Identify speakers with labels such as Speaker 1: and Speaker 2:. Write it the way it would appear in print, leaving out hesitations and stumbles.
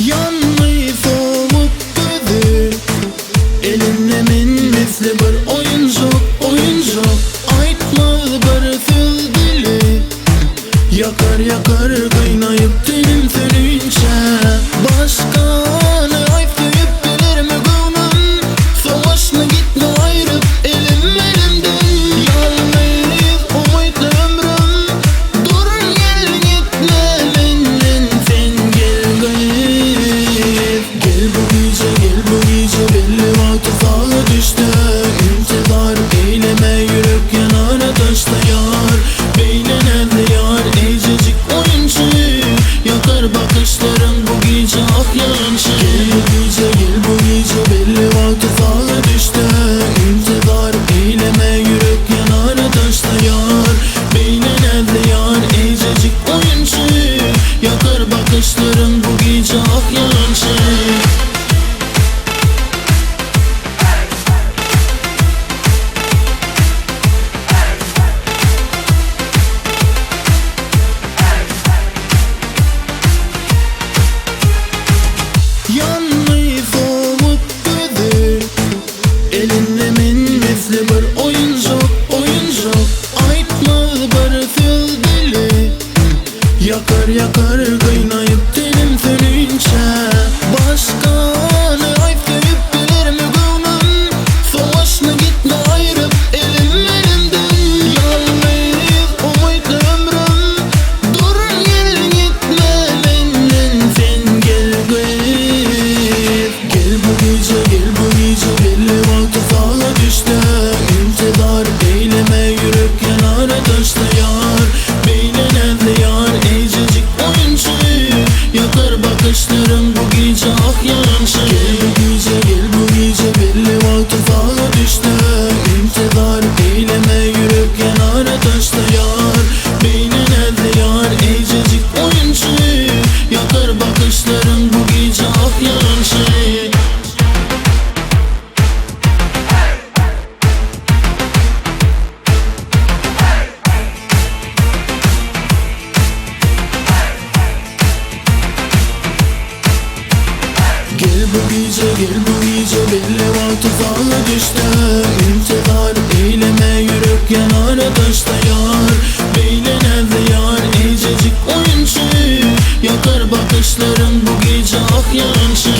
Speaker 1: Yanmayı soğuk gözü, elinde min misli bir oyuncak, oyuncak. Aytmaz bir söz dili, yakar yakar kaynayıp dilim sönünce. Başkanı ayıp duyup bilir mi gönlüm? Savaş mı gitme ayrıp elim elimden. Yalnız umutlu ömrüm, dur gel gitme benden, sen gel gel. Gel bu gece, gel bu gece, belli vakti sağa düştü. İntizar eyleme, yürek yanara taşta yar. Beynine yar, ececik oyuncu, yakar bakışların bu gece ah yalançı. Gel bu gece, gel bu gece, belli vakti sağa düştü. İntizar eyleme, yürek yanara taşta yar. Beynine yar, ececik oyuncu, yakar bakışların bu gece ah yalançı. Yanmayı soğuk gözü, elinde min misli bir oyuncak, oyuncak. Aytmaz bir söz dili, yakar yakar kaynayıp dilim sönünce. Başkanı ayıp duyup bilir mi gönlüm? Savaş mı gitme ayrıp elim elimden. Yalnız umutlu ömrüm, dur gel gitme benden, sen gel gel. Gel bu gece, gel bu gece, belli vakti sağa düştü. İntizar eyleme, yürek yanara taşta yar. Beynine yar, ececik oyuncu, yakar bakışların bu gece ah yalançı. Gel bu gece, gel bu gece, belli vakti sağa düştü. İntizar eyleme, yürek yanara taşta yar. Beynine yar, ececik oyuncu, yakar bakışların bu gece ah yalançı. Gel bu gece, gel bu gece, belli vakti sağa düştü. İntizar eyleme, yürek yanara taşta yar. Beynine yar, ececik oyuncu, yakar bakışların bu gece ah yalançı.